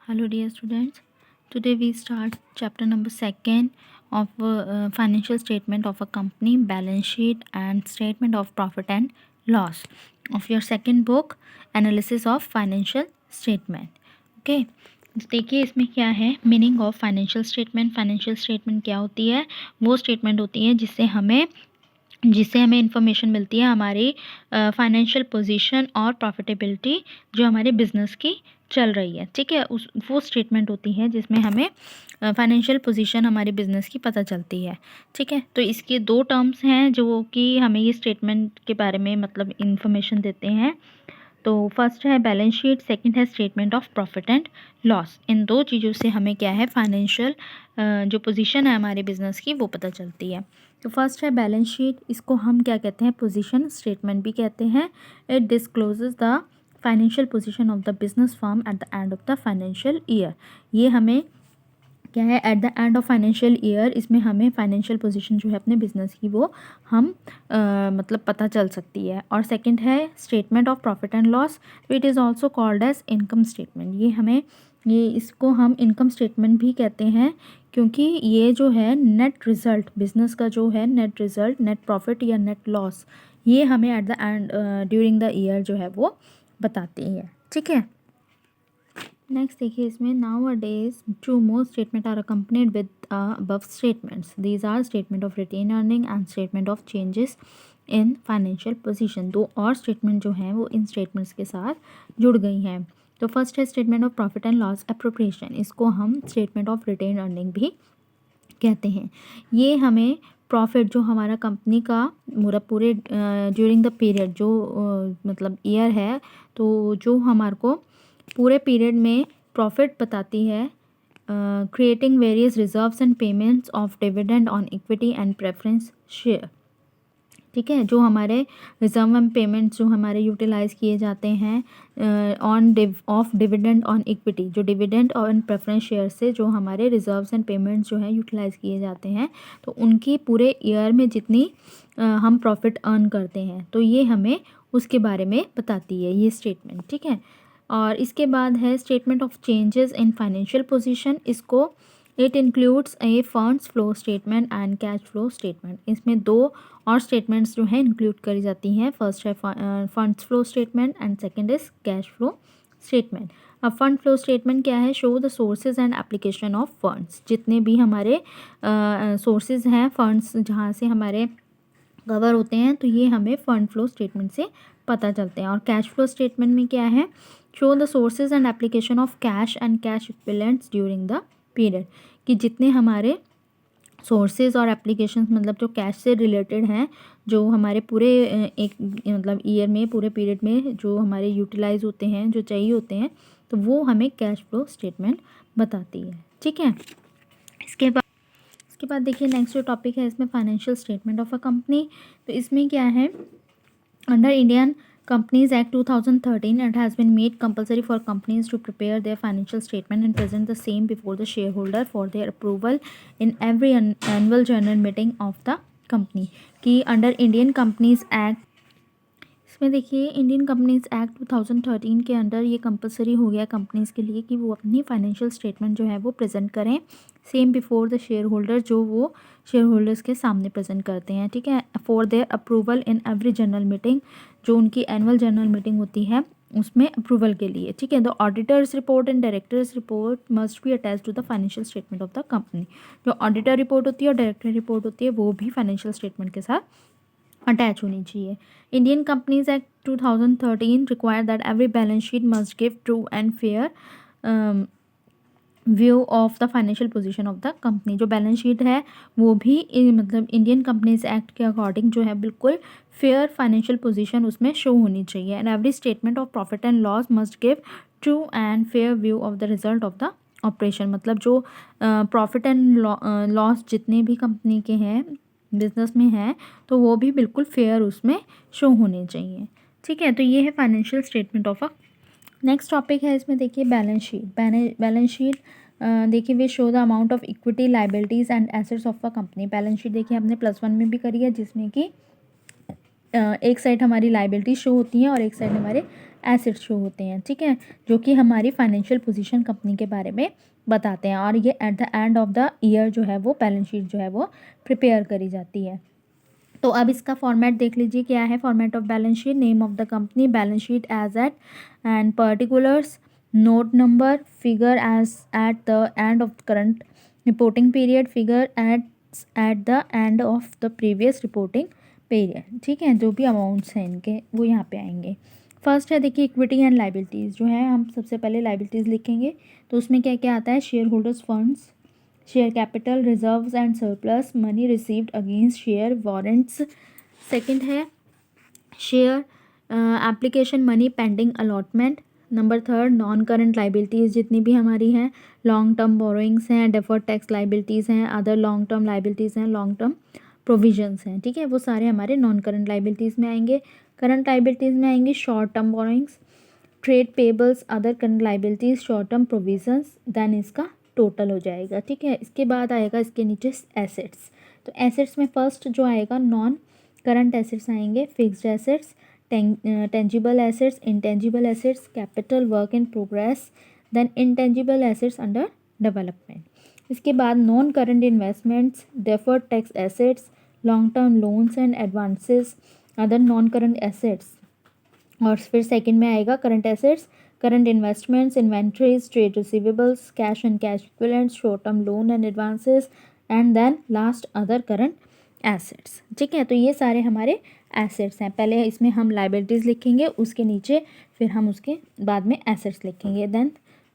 Hello dear students. Today we start chapter number 2 of financial statement of a company, balance sheet and statement of profit and loss of your second book, analysis of financial statement. Okay. देखिए इसमें क्या है meaning of financial statement. Financial statement क्या होती है? वो statement होती है जिससे हमें इन्फॉर्मेशन मिलती है हमारी फाइनेंशियल पोजीशन और प्रॉफिटेबिलिटी जो हमारे बिजनेस की चल रही है। ठीक है, उस वो स्टेटमेंट होती है जिसमें हमें फाइनेंशियल पोजीशन हमारे बिजनेस की पता चलती है। ठीक है, तो इसके दो टर्म्स हैं जो कि हमें ये स्टेटमेंट के बारे में मतलब इन्फॉर्मेशन देते हैं। तो फर्स्ट है बैलेंस शीट, सेकंड है statement of profit and loss. इन दो चीज़ों से हमें क्या है फाइनेंशियल जो पोजीशन है हमारे बिजनेस की वो पता चलती है। तो फर्स्ट है बैलेंस शीट, इसको हम क्या कहते हैं पोजीशन स्टेटमेंट भी कहते हैं। It discloses the financial position of the business firm at the end of the financial year. ये हमें क्या है eight the end of financial year, इसमें हमें फाइनेंशियल पोजीशन जो है अपने बिजनेस की वो हम मतलब पता चल सकती है। और सेकंड है statement of profit and loss, it is also called as income statement. ये इसको हम इनकम स्टेटमेंट भी कहते हैं क्योंकि ये जो है नेट रिज़ल्ट बिजनेस का जो है नेट रिज़ल्ट, नेट प्रॉफिट या नेट लॉस, ये हमें eight the and during the year जो है वो बताती है। ठीक है, नेक्स्ट देखिए इसमें nowadays two more statement are accompanied with above statements. These are statement of retained earning and statement of changes in financial position. दो और स्टेटमेंट जो हैं वो इन स्टेटमेंट्स के साथ जुड़ गई हैं। तो फर्स्ट है statement of profit and loss appropriation, इसको हम स्टेटमेंट ऑफ रिटेन अर्निंग भी कहते हैं। ये हमें प्रॉफिट जो हमारा कंपनी का पूरे ड्यूरिंग द पीरियड जो मतलब ईयर है, तो जो हमारे को पूरे पीरियड में प्रॉफिट बताती है। Creating various reserves and payments of dividend on equity and preference share. ठीक है, जो हमारे रिजर्व एंड पेमेंट्स जो हमारे यूटिलाइज किए जाते हैं on off dividend on equity, जो डिविडेंड और प्रेफरेंस शेयर से जो हमारे रिजर्व्स एंड पेमेंट्स जो हैं यूटिलाइज किए जाते हैं, तो उनकी पूरे ईयर में जितनी हम प्रॉफिट अर्न करते हैं तो ये हमें उसके बारे में बताती है ये स्टेटमेंट। ठीक है, और इसके बाद है statement of changes in financial position. इसको it includes a funds flow statement and cash flow statement. इसमें दो और स्टेटमेंट्स जो हैं इंक्लूड करी जाती हैं। फर्स्ट है funds flow statement and second is cash flow statement. अब फंड फ्लो स्टेटमेंट क्या है? Show the sources and application of funds. जितने भी हमारे सोर्सेज हैं फंड्स जहाँ से हमारे कवर होते हैं, तो ये हमें फंड फ्लो स्टेटमेंट से पता चलते हैं। और कैश फ्लो स्टेटमेंट में क्या है? Show the sources and application of cash and cash equivalents during the period, कि जितने हमारे सोर्सेज और एप्लीकेशंस मतलब जो कैश से रिलेटेड हैं, जो हमारे पूरे एक मतलब ईयर में पूरे पीरियड में जो हमारे यूटिलाइज होते हैं, जो चाहिए होते हैं, तो वो हमें कैश फ्लो स्टेटमेंट बताती है। ठीक है, इसके बाद देखिए नेक्स्ट जो टॉपिक है इसमें financial statement of a company. तो इसमें क्या है? Under Indian Companies Act 2013, it has been made compulsory for companies to prepare their financial statement and present the same before the shareholder for their approval in every annual general meeting of the company। कि under Indian companies act, इसमें देखिए Indian companies act 2013 के under ये compulsory हो गया companies के लिए कि वो अपनी फाइनेंशियल स्टेटमेंट जो है वो प्रेजेंट करें same before the share holder, जो वो शेयर होल्डर्स के सामने प्रेजेंट करते हैं। ठीक है, for their approval in every general meeting, जो उनकी एनुअल जनरल मीटिंग होती है उसमें अप्रूवल के लिए। ठीक है, the auditors report and directors report must be attach to the financial statement of the company. जो ऑडिटर रिपोर्ट होती है और डायरेक्टर रिपोर्ट होती है वो भी फाइनेंशियल स्टेटमेंट के साथ अटैच होनी चाहिए। Indian companies act 2013 require that every balance sheet must give true and fair view of the financial position of the company. जो बैलेंस शीट है वो भी मतलब इंडियन कंपनीज एक्ट के अकॉर्डिंग जो है बिल्कुल फेयर फाइनेंशियल पोजीशन उसमें शो होनी चाहिए। And every statement of profit and loss must give true and fair view of the result of the operation. मतलब जो प्रॉफिट एंड लॉस जितने भी कंपनी के हैं बिजनेस में है, तो वो भी बिल्कुल फेयर उसमें शो होने चाहिए। ठीक है, तो ये है financial statement of a. Next topic है इसमें देखिए बैलेंस शीट। बैलेंस शीट देखिए वे show the amount of equity, liabilities and assets of a company. Balance sheet देखिए हमने +1 में भी करी है जिसमें कि एक साइड हमारी लाइबिलिटी शो होती हैं और एक साइड हमारे एसेट्स शो होते हैं, ठीक है, जो कि हमारी फाइनेंशियल पोजीशन कंपनी के बारे में बताते हैं। और ये eight the end of the year जो है वो बैलेंस शीट जो है वो प्रिपेयर करी जाती है। तो अब इसका फॉर्मेट देख लीजिए क्या है। Format of balance sheet, name of the company, balance sheet as at end particulars, note number, figure as at the end of current reporting period, figure at the end of the previous reporting period, ठीक है। जो भी amounts हैं इनके वो यहाँ पे आएंगे। फर्स्ट है देखिए इक्विटी एंड लाइबिलिटीज़ जो है, हम सबसे पहले लाइबिलिटीज़ लिखेंगे। तो उसमें क्या क्या आता है, shareholders funds, share capital, reserves and surplus, money received against share warrants. Second है share application money pending allotment. Number third non current liabilities जितनी भी हमारी हैं, लॉन्ग टर्म बोरोइंग्स हैं, डेफर्ड टैक्स लाइबिलिटीज़ हैं, अदर लॉन्ग टर्म लाइबिलिटीज़ हैं, long term provisions हैं, ठीक है, वो सारे हमारे नॉन करंट लाइबिलिटीज़ में आएंगे। करंट लाइबिलिटीज़ में आएंगी short term borrowings, trade payables, other current liabilities, short term provisions, then इसका टोटल हो जाएगा, ठीक है। इसके बाद आएगा इसके नीचे एसेट्स। तो एसेट्स में फर्स्ट जो आएगा नॉन करंट एसेट्स आएंगे, fixed assets, tangible assets, intangible assets, capital work in progress, then intangible assets under development. इसके बाद non current investments, deferred tax assets, long term loans and advances, other non current assets. और फिर second में आएगा current assets, current investments, inventories, trade receivables, cash and cash equivalents, short term loan and advances, and then last other current assets, ठीक है। तो ये सारे हमारे एसेट्स हैं। पहले इसमें हम लाइबिलिटीज़ लिखेंगे, उसके नीचे फिर हम उसके बाद में एसेट्स लिखेंगे, देन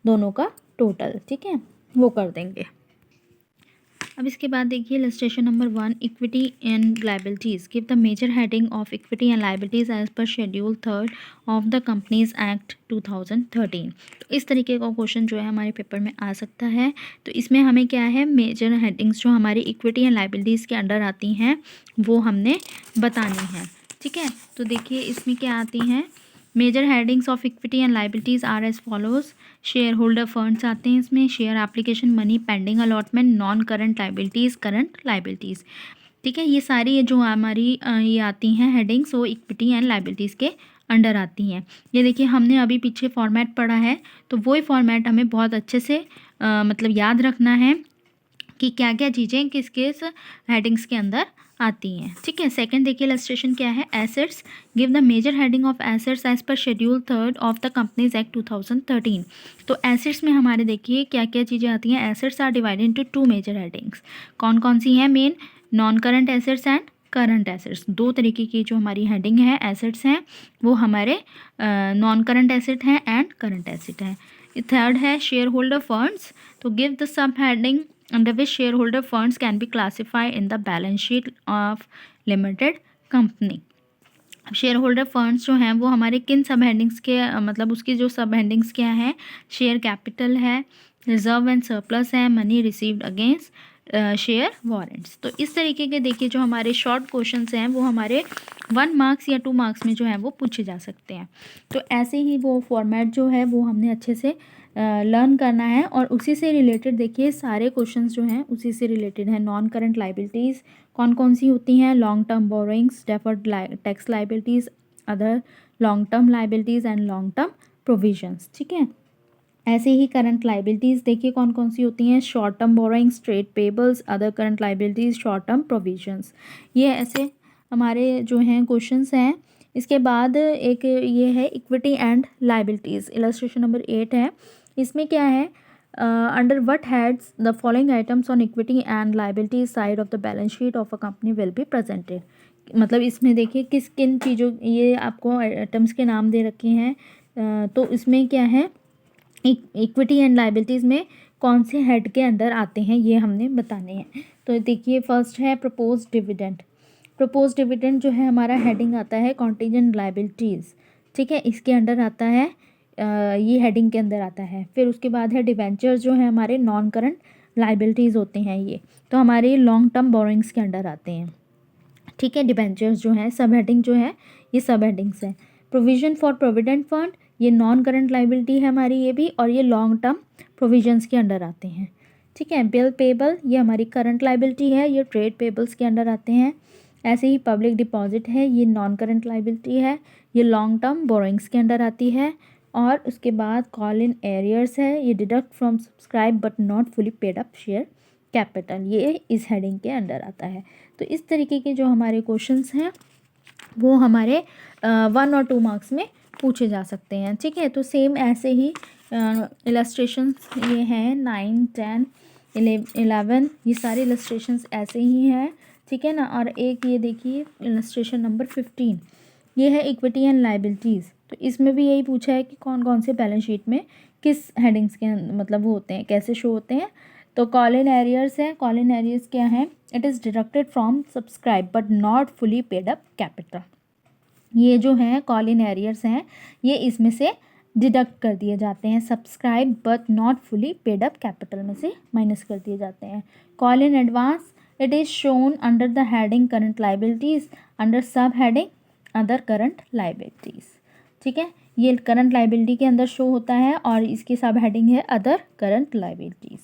दोनों का टोटल, ठीक है, वो कर देंगे। अब इसके बाद देखिए illustration number 1, equity and liabilities. Give the major heading of equity and liabilities as per schedule 3 of the companies act 2013। तो इस तरीके का क्वेश्चन जो है हमारे पेपर में आ सकता है। तो इसमें हमें क्या है, मेजर हेडिंग्स जो हमारी इक्विटी एंड लाइबिलिटीज़ के अंडर आती हैं वो हमने बतानी है, ठीक है। तो देखिए इसमें क्या आती हैं, major headings of equity and liabilities are as follows. Shareholder funds आते हैं इसमें, share application money pending allotment, non current liabilities, current liabilities, ठीक है। ये सारी ये जो हमारी ये आती हैं हेडिंग्स वो इक्विटी एंड लाइबिलिटीज़ के अंडर आती हैं। ये देखिए हमने अभी पीछे फॉर्मेट पढ़ा है, तो वही फॉर्मेट हमें बहुत अच्छे से मतलब याद रखना है कि क्या क्या चीज़ें किस किस हेडिंग्स के अंदर आती हैं, ठीक है। सेकंड देखिए इलस्ट्रेशन क्या है, assets. Give the major heading of assets as per schedule 3 of the companies act 2013। तो एसेट्स में हमारे देखिए क्या क्या चीज़ें आती हैं। Assets are divided into 2 major headings. कौन कौन सी हैं, main non current assets and current assets. दो तरीके की जो हमारी हेडिंग है एसेट्स हैं वो हमारे नॉन करंट एसेट हैं एंड करंट एसेट हैं। थर्ड है शेयर होल्डर फंड्स। तो give the sub heading under which shareholder funds can be classified in the balance sheet of limited company। Share holder funds जो हैं वो हमारे किन सब हेडिंग्स के मतलब उसकी जो सब हेडिंग्स क्या हैं, शेयर कैपिटल है, रिजर्व एंड सरप्लस है, money received against share warrants. तो इस तरीके के देखिए जो हमारे शॉर्ट क्वेश्चंस हैं वो हमारे 1 मार्क्स या 2 मार्क्स में जो है वो पूछे जा सकते हैं। तो ऐसे ही वो फॉर्मेट जो है वो हमने अच्छे से लर्न करना है और उसी से रिलेटेड देखिए सारे क्वेश्चंस जो हैं उसी से रिलेटेड हैं। नॉन करंट लाइबिलिटीज़ कौन कौन सी होती हैं, long term borrowings, deferred tax liabilities, other long term liabilities and long term provisions, ठीक है। ऐसे ही करंट लाइबिलिटीज़ देखिए कौन कौन सी होती हैं, short term borrowings, trade payables, other current liabilities, short term provisions. ये ऐसे हमारे जो हैं क्वेश्चंस हैं। इसके बाद एक ये है equity and liabilities, illustration number 8 है। इसमें क्या है, under what heads the following items on equity and liabilities side of the balance sheet of a company will be presented. मतलब इसमें देखिए किस किन चीज़ों, ये आपको आइटम्स के नाम दे रखे हैं। तो इसमें क्या है, इक्विटी एंड लाइबिलिटीज़ में कौन से हेड के अंदर आते हैं ये हमने बताने हैं। तो देखिए फर्स्ट है प्रपोज डिविडेंड। प्रपोज डिविडेंड जो है हमारा हेडिंग आता है कॉन्टीजेंट लाइबिलिटीज़, ठीक है, इसके अंडर आता है, ये हेडिंग के अंदर आता है। फिर उसके बाद है डिवेंचर जो है हमारे नॉन करंट लाइबिलिटीज़ होते हैं ये, तो हमारे लॉन्ग टर्म बोरोइंग्स के अंडर आते हैं, ठीक है। डिवेंचर्स जो है सब हेडिंग जो है ये सब हेडिंग्स हैं। प्रोविजन फॉर प्रोविडेंट फंड ये नॉन करंट लाइबिलिटी है हमारी ये भी, और ये लॉन्ग टर्म प्रोविजंस के अंडर आते हैं, ठीक है। बिल पेबल ये हमारी करंट लाइबिलिटी है, ये ट्रेड पेबल्स के अंडर आते हैं। ऐसे ही पब्लिक डिपॉजिट है, ये नॉन करंट लाइबिलिटी है, ये लॉन्ग टर्म बोरोइंग्स के अंडर आती है। और उसके बाद कॉल इन एरियर्स है, ये deduct from subscribe but not fully paid up share capital, ये इस हेडिंग के अंडर आता है। तो इस तरीके के जो हमारे क्वेश्चंस हैं वो हमारे 1 और 2 मार्क्स में पूछे जा सकते हैं। ठीक है, तो सेम ऐसे ही इलस्ट्रेशंस ये हैं 9, 10, 11, ये सारे इलस्ट्रेशंस ऐसे ही हैं। ठीक है ना। और एक ये देखिए इलस्ट्रेशन नंबर 15, ये है इक्विटी एंड लाइबिलिटीज़। तो इसमें भी यही पूछा है कि कौन कौन से बैलेंस शीट में किस हेडिंग्स के मतलब वो होते हैं, कैसे शो होते हैं। तो कॉल इन एरियर्स है, कॉल इन एरियर्स क्या है, it is deducted from subscribe but not fully paid up capital. ये जो है कॉल इन एरियर्स हैं, ये इसमें से डिडक्ट कर दिए जाते हैं, subscribe but not fully paid up capital में से माइनस कर दिए जाते हैं। Call in advance, it is shown under the heading current liabilities under sub heading other current liabilities. ठीक है, ये करंट लाइबिलिटी के अंदर शो होता है और इसकी सब हेडिंग है other current liabilities.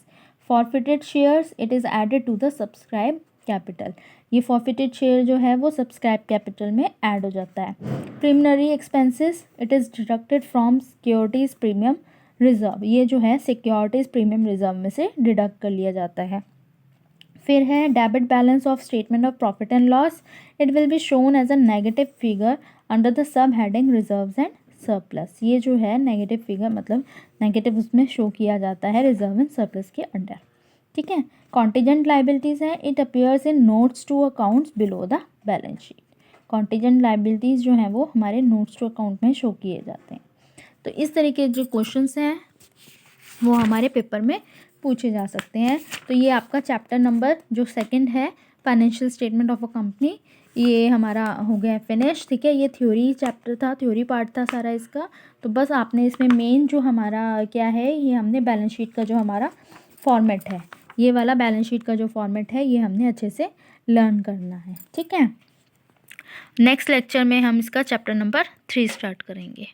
Forfeited shares, it is added to the subscribe capital, ये फॉरफिटेड शेयर जो है वो सब्सक्राइब कैपिटल में ऐड हो जाता है। Preliminary expenses, it is deducted from securities premium reserve, ये जो है सिक्योरिटीज़ प्रीमियम रिजर्व में से डिडक्ट कर लिया जाता है। फिर है debit balance of statement of profit and loss, it will be shown as a negative figure under the sub heading reserves and surplus, ये जो है नेगेटिव फिगर मतलब नेगेटिव उसमें शो किया जाता है रिजर्व एंड सरप्लस के अंडर। ठीक है, कॉन्टीजेंट लाइबिलिटीज़ है, it appears in notes to accounts below the balance sheet, contingent liabilities जो हैं वो हमारे नोट्स टू अकाउंट में शो किए जाते हैं। तो इस तरीके जो क्वेश्चंस हैं वो हमारे पेपर में पूछे जा सकते हैं। तो ये आपका चैप्टर नंबर जो 2 है financial statement of a company, ये हमारा हो गया फिनिश। ठीक है, ये थ्योरी चैप्टर था, थ्योरी पार्ट था सारा इसका। तो बस आपने इसमें मेन जो हमारा क्या है, ये हमने बैलेंस शीट का जो हमारा फॉर्मेट है, ये वाला बैलेंस शीट का जो फॉर्मेट है ये हमने अच्छे से लर्न करना है। ठीक है, नेक्स्ट लेक्चर में हम इसका चैप्टर नंबर 3 स्टार्ट करेंगे।